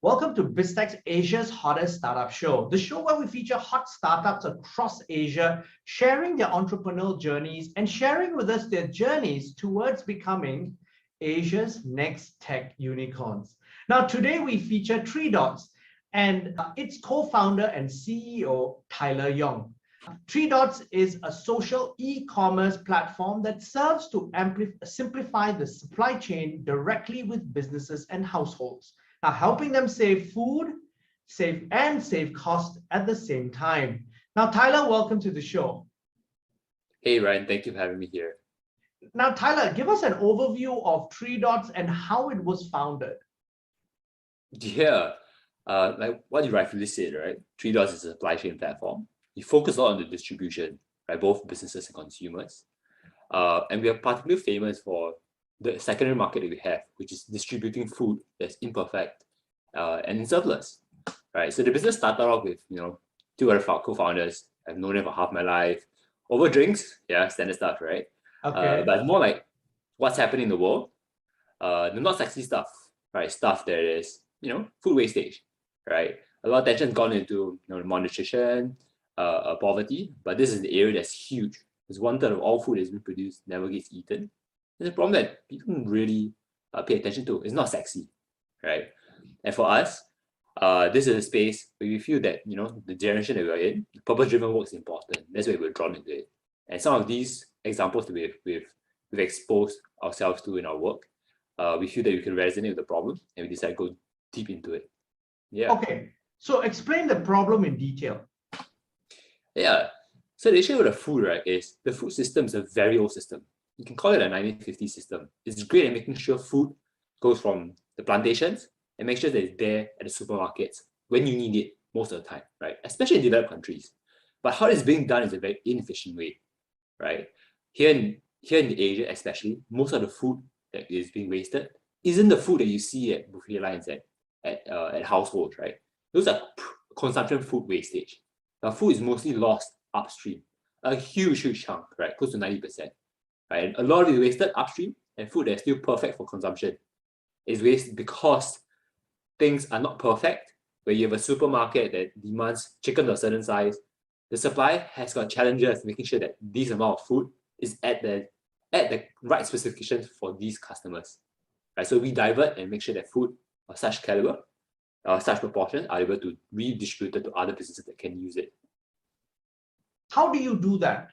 Welcome to Biztech's Asia's Hottest Startup Show, the show where we feature hot startups across Asia, sharing their entrepreneurial journeys and sharing with us their journeys towards becoming Asia's next tech unicorns. Now, today we feature TreeDots and its co-founder and CEO, Tylor Jong. TreeDots is a social e-commerce platform that serves to simplify the supply chain directly with businesses and households. Now, helping them save food, save cost at the same time. Now, Tylor, welcome to the show. Hey, Ryan, thank you for having me here. Now, Tylor, give us an overview of TreeDots and how it was founded. Yeah, like what you rightfully said, right? TreeDots is a supply chain platform. We focus a lot on the distribution, right? Both businesses and consumers. And we are particularly famous for the secondary market that we have, which is distributing food that's imperfect and in surplus, right? So the business started off with, two other co-founders. I've known them for half my life. Over drinks, yeah, standard stuff, right? Okay. But more like what's happening in the world, the not sexy stuff, right? Stuff that is, food wastage, right? A lot of attention gone into, malnutrition, poverty, but this is the area that's huge. Because 1/3 of all food that's been produced never gets eaten. It's a problem that people don't really pay attention to. It's not sexy, right? And for us, this is a space where we feel that, the generation that we're in, purpose-driven work is important. That's why we're drawn into it. And some of these examples that we've exposed ourselves to in our work, we feel that we can resonate with the problem, and we decide to go deep into it. Yeah. Okay. So explain the problem in detail. Yeah. So the issue with the food, right, is the food system is a very old system. You can call it a 1950s system. It's great at making sure food goes from the plantations and make sure that it's there at the supermarkets when you need it most of the time, right? Especially in developed countries. But how it's being done is a very inefficient way, right? Here in Asia, especially, most of the food that is being wasted isn't the food that you see at buffet lines at households, right? Those are consumption food wastage. Now, food is mostly lost upstream, a huge chunk, right? Close to 90%, right? And a lot of it is wasted upstream, and food that's still perfect for consumption is wasted because things are not perfect. Where you have a supermarket that demands chicken of a certain size, the supply has got challenges making sure that this amount of food is at the right specifications for these customers, right? So we divert and make sure that food of such caliber, such proportions are able to be redistributed to other businesses that can use it. How do you do that?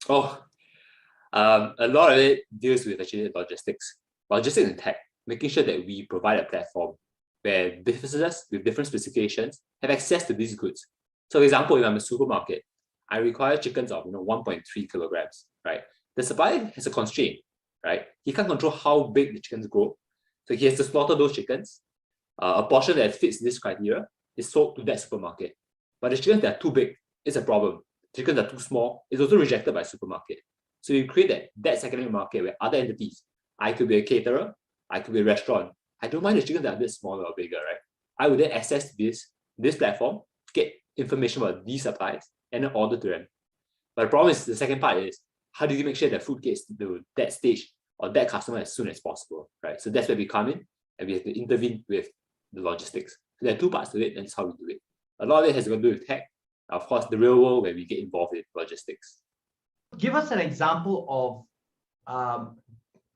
A lot of it deals with actually logistics and tech, making sure that we provide a platform where businesses with different specifications have access to these goods. So for example, if I'm a supermarket, I require chickens of 1.3 kilograms, right? The supplier has a constraint, right? He can't control how big the chickens grow. So he has to slaughter those chickens. A portion that fits this criteria is sold to that supermarket. But the chickens that are too big is a problem. Chickens that are too small is also rejected by a supermarket. So you create that secondary market where other entities, I could be a caterer, I could be a restaurant. I don't mind the chickens that are a bit smaller or bigger, right? I would then access this platform, get information about these supplies, and then order to them. But the problem is, the second part is, how do you make sure that food gets to that stage or that customer as soon as possible, right? So that's where we come in, and we have to intervene with the logistics. So there are two parts to it, and that's how we do it. A lot of it has to do with tech. Of course, the real world where we get involved with logistics. Give us an example of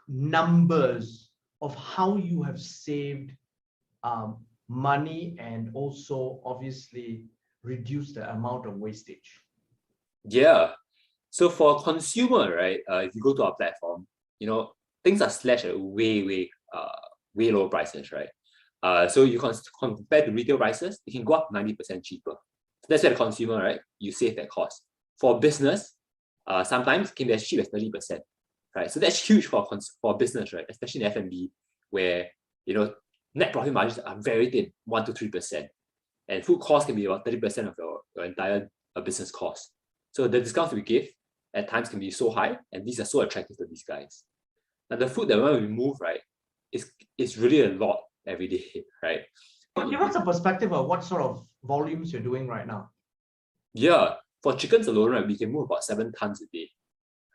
numbers of how you have saved money and also obviously reduced the amount of wastage. Yeah. So for a consumer, right, if you go to our platform, things are slashed at way lower prices, right? So you compare to retail prices, it can go up 90% cheaper. So that's where the consumer, right, you save that cost. For business, sometimes it can be as cheap as 30%, right? So that's huge for business, right? Especially in F&B, where net profit margins are very thin, 1 to 3%, and food costs can be about 30% of your entire business cost. So the discounts we give at times can be so high, and these are so attractive to these guys. Now the food that when we move, right, is really a lot every day, right? Give us a perspective of what sort of volumes you're doing right now. Yeah, for chickens alone, right, we can move about 7 tons a day,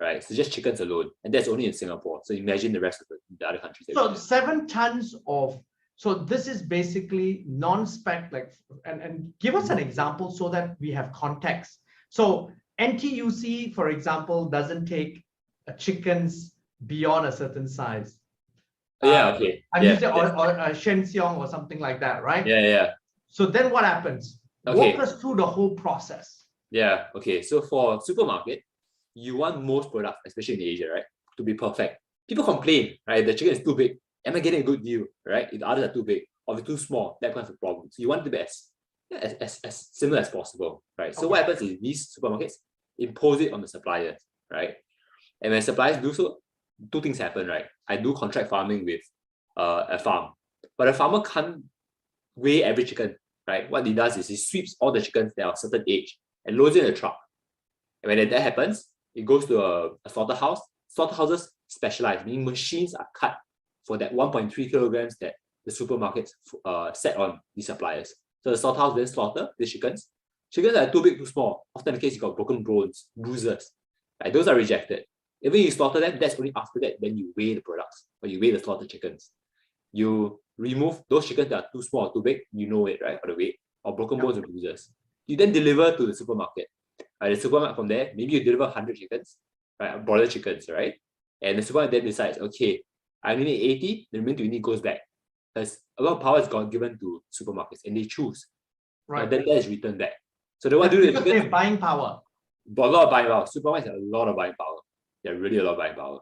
right? So just chickens alone, and that's only in Singapore. So imagine the rest of the other countries. So 7 tons of So this is basically non-spec, like, and give us an example so that we have context. So NTUC, for example, doesn't take chickens beyond a certain size. Yeah, okay. I'm Yeah, using or Shen Xiong or something like that, right? yeah. So then what happens? Okay. Walk us through the whole process. Yeah, okay. So for supermarket, you want most products, especially in Asia, right, to be perfect. People complain, right? The chicken is too big. Am I getting a good deal, right? If the others are too big or if too small, that becomes a problem. So you want the best, as similar as possible, right? So what happens is these supermarkets impose it on the suppliers, right? And when suppliers do so, two things happen, right? I do contract farming with a farm, but a farmer can't weigh every chicken, right? What he does is he sweeps all the chickens that are a certain age and loads it in a truck. And when that happens, it goes to a slaughterhouse. Slaughterhouses specialize, meaning machines are cut for that 1.3 kilograms that the supermarkets set on these suppliers. So the slaughterhouse then slaughter the chickens. Chickens that are too big, too small. Often in the case, you got broken bones, bruises. Right? Those are rejected. Even if you slaughter them, that's only after that, then you weigh the products, or you weigh the slaughtered chickens. You remove those chickens that are too small or too big, you know it, right? Or the weight, or broken bones or bruises. You then deliver to the supermarket. The supermarket from there, maybe you deliver 100 chickens, right? Broiler chickens, right? And the supermarket then decides, okay, I only need 80, the remaining 20 goes back. Because a lot of power is given to supermarkets and they choose. Right. Then that is returned back. So they want to do because they have buying power. But a lot of buying power. Supermarkets have a lot of buying power. They're really a lot of buying power.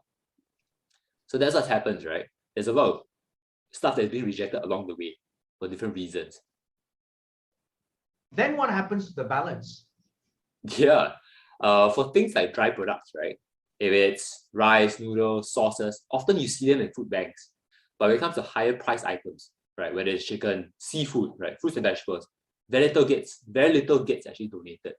So that's what happens, right? There's a lot of stuff that's being rejected along the way for different reasons. Then what happens to the balance? Yeah. For things like dry products, right? If it's rice, noodles, sauces, often you see them in food banks. But when it comes to higher price items, right? Whether it's chicken, seafood, right? Fruits and vegetables, very little gets actually donated.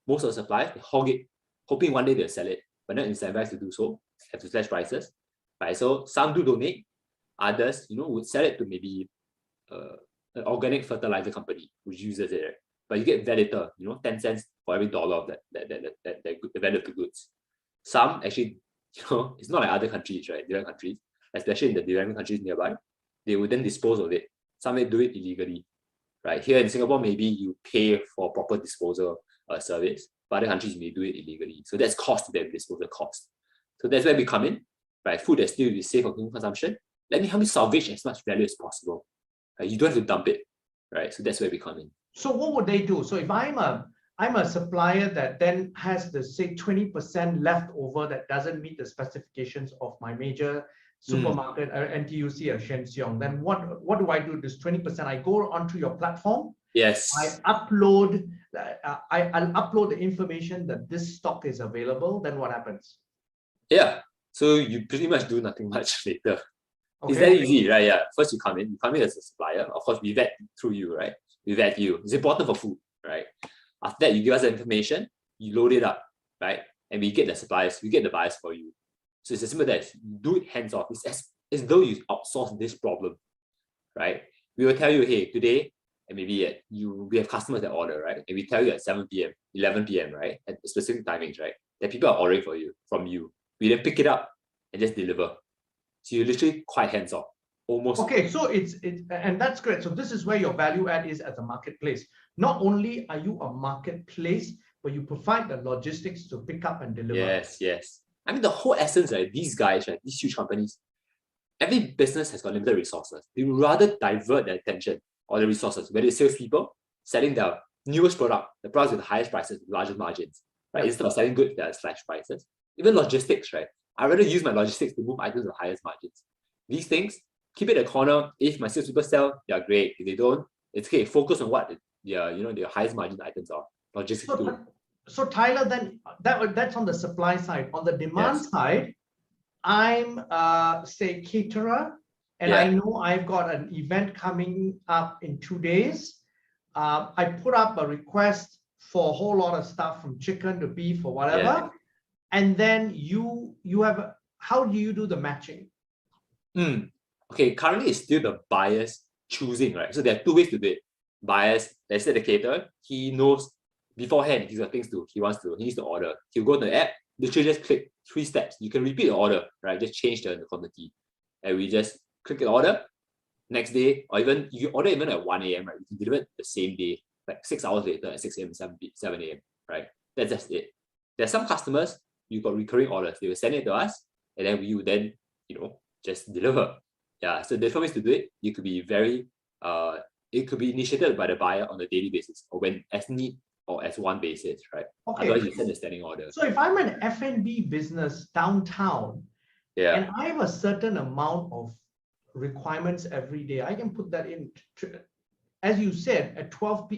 Most of the suppliers, they hog it, hoping one day they'll sell it, but not incentivized to do so, have to slash prices. Right? So some do donate, others, would sell it to maybe an organic fertilizer company which uses it, right? But you get very little, 10 cents for every dollar of the value of the goods. Some actually, it's not like other countries, right? Different countries, especially in the developing countries nearby, they would then dispose of it. Some may do it illegally, right? Here in Singapore, maybe you pay for proper disposal service, but other countries may do it illegally. So that's cost to them, disposal cost. So that's where we come in, right? Food that still is safe for consumption. Let me help you salvage as much value as possible. Right? You don't have to dump it, right? So that's where we come in. So what would they do? So if I'm a supplier that then has the say 20% left over that doesn't meet the specifications of my major supermarket, NTUC or Shen Xiong, then what do I do? This 20%, I go onto your platform. Yes. I'll upload the information that this stock is available. Then what happens? Yeah. So you pretty much do nothing much later. Okay. It's very easy, right? Yeah. First you come in as a supplier. Of course, we vet through you, right? We vet you. It's important for food, right? After that, you give us the information, you load it up, right? And we get the suppliers, we get the buyers for you. So it's as simple as do it hands-off. It's as though you outsource this problem, right? We will tell you, hey, today, and maybe we have customers that order, right? And we tell you at 7 p.m., 11 p.m., right? At specific timings, right? That people are ordering from you. We then pick it up and just deliver. So you're literally quite hands-off. Almost. Okay, so it's and that's great. So this is where your value add is as a marketplace. Not only are you a marketplace, but you provide the logistics to pick up and deliver. Yes. I mean, the whole essence, right? These guys, right? These huge companies, every business has got limited resources. They would rather divert their attention or the resources, whether it's salespeople selling their newest product, the products with the highest prices, largest margins, right? Instead of selling goods that are slash prices. Even logistics, right? I'd rather use my logistics to move items with the highest margins. These things, keep it in a corner. If my salespeople sell, they're great. If they don't, it's okay. Focus on what their highest margin items are. Logistics too. So Tyler, then that's on the supply side. On the demand side, I'm say caterer, and I know I've got an event coming up in 2 days. I put up a request for a whole lot of stuff from chicken to beef or whatever, and then you have. How do you do the matching? Okay, currently it's still the buyers choosing, right? So there are two ways to do it. Buyers, let's say the caterer, he knows beforehand he's got things he needs to order. He'll go to the app, literally just click 3 steps. You can repeat the order, right? Just change the quantity. And we just click the order, next day, or even you order even at 1 a.m., right? You can deliver it the same day, like 6 hours later at 6 a.m., 7 a.m., right? That's just it. There's some customers, you got recurring orders. They will send it to us, and then we will then, just deliver. Yeah, so different ways to do it. You could be it could be initiated by the buyer on a daily basis, or when as need or as one basis, right? Okay. Otherwise, you send a standing order. So if I'm an F&B business downtown, and I have a certain amount of requirements every day, I can put that in, as you said, at 12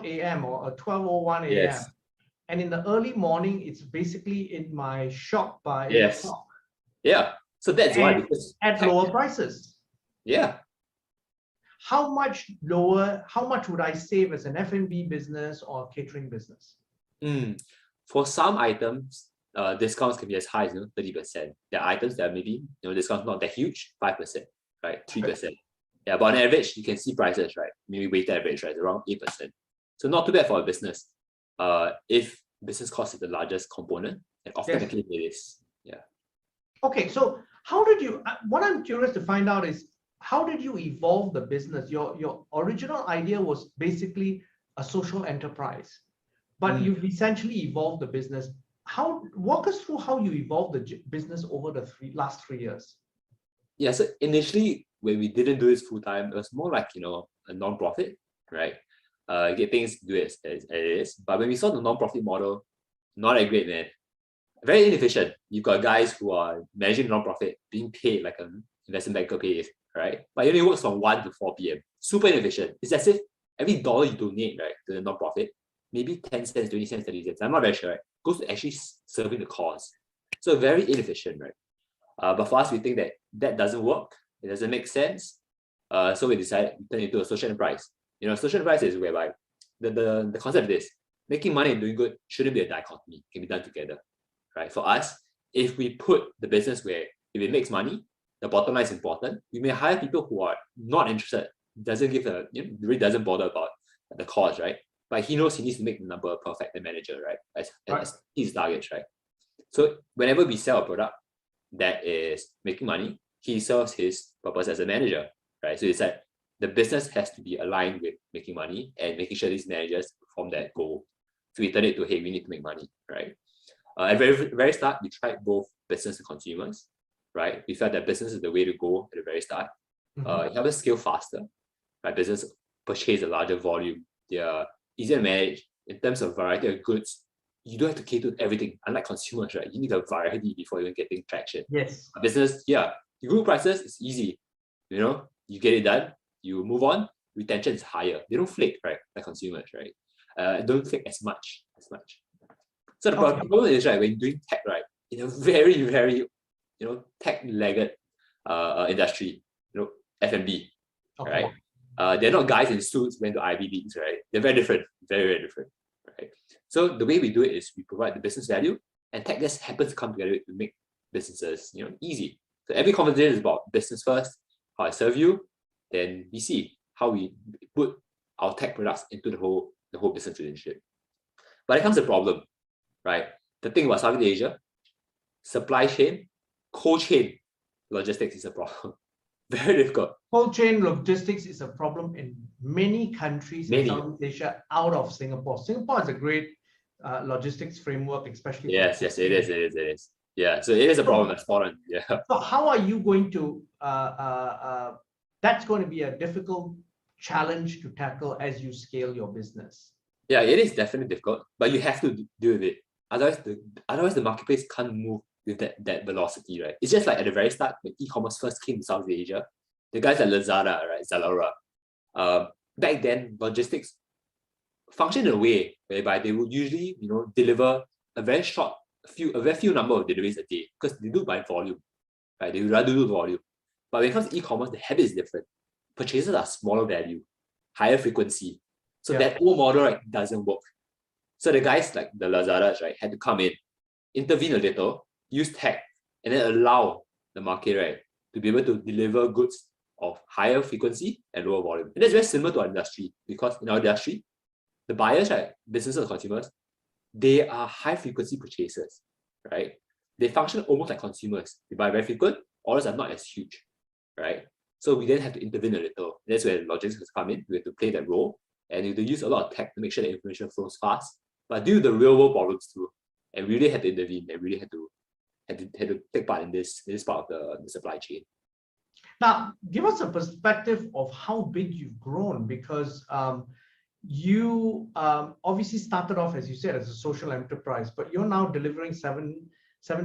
a.m. or 12:01 a.m. Yes. And in the early morning, it's basically in my shop by 8 Yes. o'clock. Yeah. So that's why, because at lower prices. Yeah. How much would I save as an F&B business or catering business? For some items, discounts can be as high as 30%. There are items that are maybe discounts not that huge, 5%, right? 3%. Okay. Yeah, but on average, you can see prices, right? Maybe weighted average, right? Around 8%. So not too bad for a business. If business cost is the largest component, and often the case it is. Yeah. Okay, so how did you? What I'm curious to find out is, how did you evolve the business? Your original idea was basically a social enterprise, but you've essentially evolved the business. Walk us through how you evolved the business over the last 3 years. Yeah, so initially when we didn't do this full time, it was more like a non-profit, right? Get things to do as it is. But when we saw the non-profit model, not that great, man. Very inefficient. You've got guys who are managing non-profit, being paid like an investment banker pays, right? But it only works from 1 to 4 p.m. Super inefficient. It's as if every dollar you donate, right, to the non-profit, maybe 10 cents, 20 cents, 30 cents, I'm not very sure, right, goes to actually serving the cause. So very inefficient, right? But for us, we think that doesn't work. It doesn't make sense. So we decided to turn it into a social enterprise. Social enterprise is whereby the concept is making money and doing good shouldn't be a dichotomy. It can be done together, right? For us, if we put the business where if it makes money, the bottom line is important. We may hire people who are not interested, really doesn't bother about the cause, right? But he knows he needs to make the number perfect, the manager, right? As his targets, right? So whenever we sell a product that is making money, he serves his purpose as a manager, right? So it's like the business has to be aligned with making money and making sure these managers perform that goal. So we turn it to, hey, we need to make money, right? At the very start, we tried both business and consumers, right? We felt that business is the way to go at the very start. It helps us scale faster, right? Business purchase a larger volume. They are easier to manage in terms of variety of goods. You don't have to cater to everything. Unlike consumers, right? You need a variety before even getting traction. Yes. Business, yeah. You group prices, it's easy. You get it done, you move on, retention is higher. They don't flake, right? Like consumers, right? Don't flake as much. So the problem is, right, when you're doing tech, right, in a very, very, tech-legged industry, F&B, right? They're not guys in suits went to Ivy Leagues, right? They're very different, very, very different, right? So the way we do it is we provide the business value, and tech just happens to come together to make businesses, easy. So every conversation is about business first, how I serve you, then we see how we put our tech products into the whole business relationship. But it comes a problem, right? The thing about Southeast Asia, supply chain, cold chain logistics is a problem. Very difficult. Cold chain logistics is a problem in many countries in Southeast Asia out of Singapore. Singapore is a great logistics framework, especially. Yes, it is. Yeah, so it is a problem. That's foreign. Yeah. So how are you going to? That's going to be a difficult challenge to tackle as you scale your business. Yeah, it is definitely difficult, but you have to deal with it. Otherwise, the marketplace can't move with that velocity, right? It's just like at the very start when e-commerce first came to Southeast Asia, the guys at Lazada, right, Zalora, back then logistics functioned in a way whereby they would usually, deliver a very few number of deliveries a day because they do by volume, right? They would rather do volume. But when it comes to e-commerce, the habit is different. Purchases are smaller value, higher frequency. So that old model, right, doesn't work. So the guys like the Lazadas, right, had to come in, intervene a little, use tech, and then allow the market, right, to be able to deliver goods of higher frequency and lower volume. And that's very similar to our industry because in our industry, the buyers, right, businesses and consumers, they are high frequency purchasers, right? They function almost like consumers. They buy very frequent, orders are not as huge, right? So we then have to intervene a little. That's where logistics come in. We have to play that role, and we have to use a lot of tech to make sure that information flows fast, but deal with the real world problems too. And we really had to intervene, and really had to take part in this part of the supply chain. Now, give us a perspective of how big you've grown, because you obviously started off, as you said, as a social enterprise, but you're now delivering seven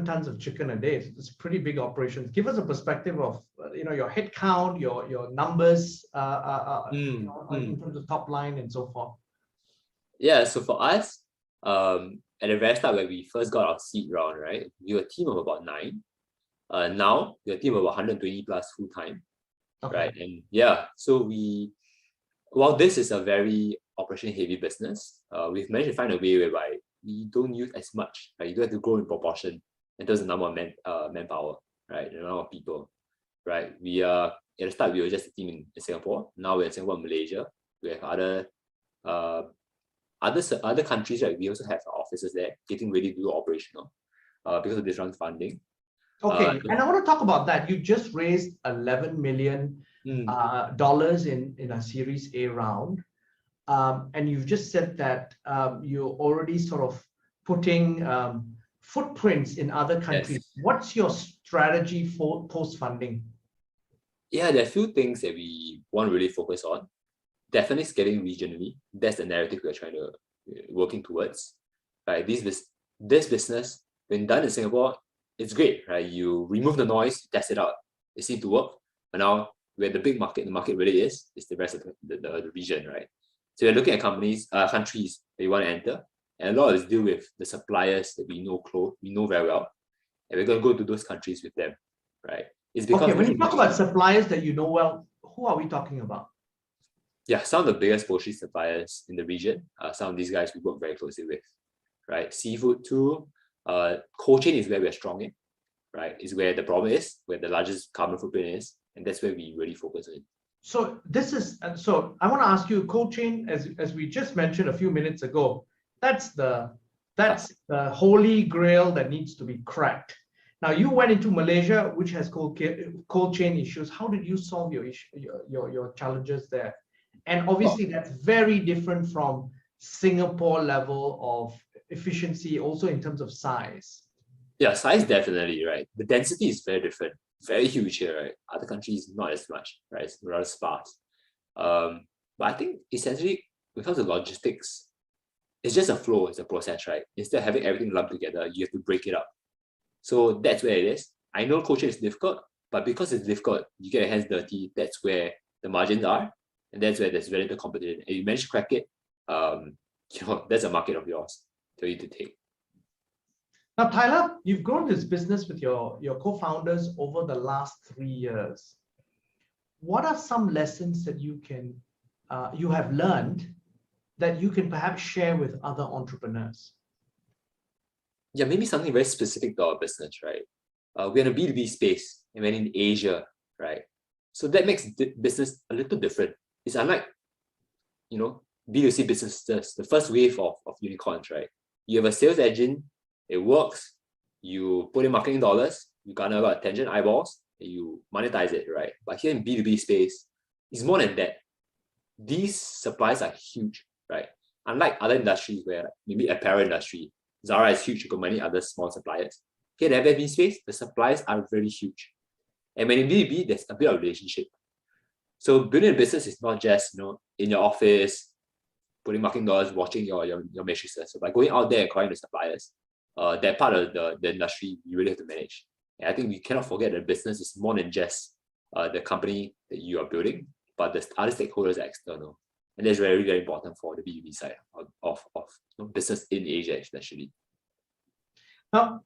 tons of chicken a day. So it's pretty big operations. Give us a perspective of your head count, your numbers, in terms of top line and so forth. Yeah, so for us, at the very start when we first got our seed round, right, we were a team of about 9. Now we're a team of 120 plus full time, okay. Right? And yeah, so while this is a very operation heavy business, we've managed to find a way whereby we don't use as much, right? You don't have to grow in proportion in terms of the number of manpower, right? The number of people, right? We at the start we were just a team in Singapore. Now we're in Singapore and Malaysia. We have other countries, right? We also have offices there getting ready to do operational because of this round funding. Okay, and I want to talk about that. You just raised $11 million dollars in a Series A round, and you've just said that you're already sort of putting footprints in other countries. Yes. What's your strategy for post-funding? Yeah, there are a few things that we want to really focus on. Definitely scaling regionally. That's the narrative we're trying to working towards. Right, this business, when done in Singapore, it's great, right? You remove the noise, test it out, it seems to work. But now where the market really is the rest of the region, right? So we're looking at countries that you want to enter, and a lot of this deal with the suppliers that we know very well, and we're going to go to those countries with them, right? It's because okay, when you talk about suppliers that you know well, who are we talking about? Yeah, some of the biggest poultry suppliers in the region. Some of these guys we work very closely with, right? Seafood too. Cold chain is where we're strong in, right? Is where the problem is, where the largest carbon footprint is, and that's where we really focus on. So I want to ask you, cold chain, as we just mentioned a few minutes ago, that's the holy grail that needs to be cracked. Now you went into Malaysia, which has cold chain issues. How did you solve your challenges there? And obviously that's very different from Singapore level of efficiency, also in terms of size. Yeah, size definitely, right? The density is very different, very huge here, right? Other countries not as much, right? It's rather sparse. But I think essentially when it comes to logistics, it's just a flow, it's a process, right? Instead of having everything lumped together, you have to break it up. So that's where it is. I know cold chain is difficult, but because it's difficult, you get your hands dirty. That's where the margins are, and that's where there's very little competition. And you manage to crack it, that's a market of yours for you to take. Now, Tylor, you've grown this business with your co-founders over the last 3 years. What are some lessons that you have learned that you can perhaps share with other entrepreneurs? Yeah, maybe something very specific to our business, right? We're in a B2B space and we're in Asia, right? So that makes the business a little different. It's unlike, B2C businesses, the first wave of unicorns, right? You have a sales engine, it works, you put in marketing dollars, you garner about attention, eyeballs, and you monetize it, right? But here in B2B space, it's more than that. These supplies are huge, right? Unlike other industries where maybe apparel industry, Zara is huge, you've got many other small suppliers. Here in the F&B space, the supplies are very huge. And when in B2B, there's a bit of relationship. So building a business is not just, in your office, putting marketing dollars, watching your matrices. So by going out there and calling the suppliers, that part of the industry you really have to manage. And I think we cannot forget that business is more than just the company that you are building, but the other stakeholders are external. And that's very, very important for the B2B side of business in Asia, especially. Now,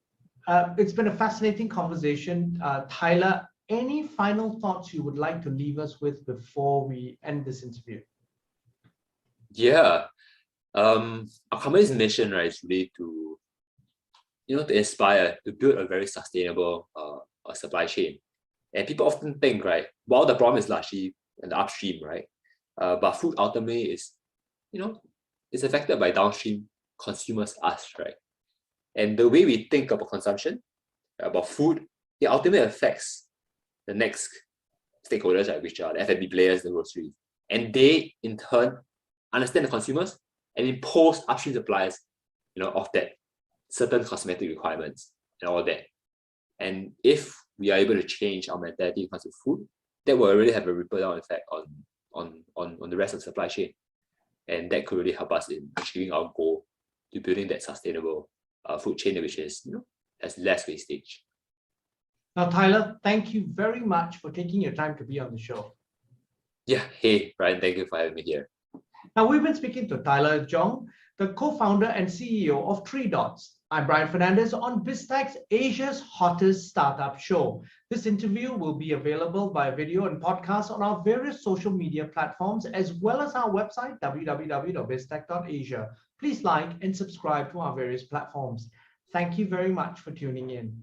it's been a fascinating conversation. Tylor, any final thoughts you would like to leave us with before we end this interview? Yeah. Our company's mission, right, is really to inspire, to build a very sustainable supply chain. And people often think, right, while the problem is largely in the upstream, right, but food ultimately is, is affected by downstream consumers, us, right? And the way we think about consumption, about food, it ultimately affects the next stakeholders, right, which are the F&B players, the groceries. And they, in turn, understand the consumers and impose upstream suppliers, of that certain cosmetic requirements and all that. And if we are able to change our mentality when it comes to food, that will really have a ripple down effect on the rest of the supply chain. And that could really help us in achieving our goal to building that sustainable food chain, which is, has less wastage. Now, Tylor, thank you very much for taking your time to be on the show. Yeah, hey, Brian, thank you for having me here. Now, we've been speaking to Tylor Jong, the co-founder and CEO of TreeDots. I'm Brian Fernandez on Biztech's Asia's Hottest Startup Show. This interview will be available by video and podcast on our various social media platforms, as well as our website, www.biztech.asia. Please like and subscribe to our various platforms. Thank you very much for tuning in.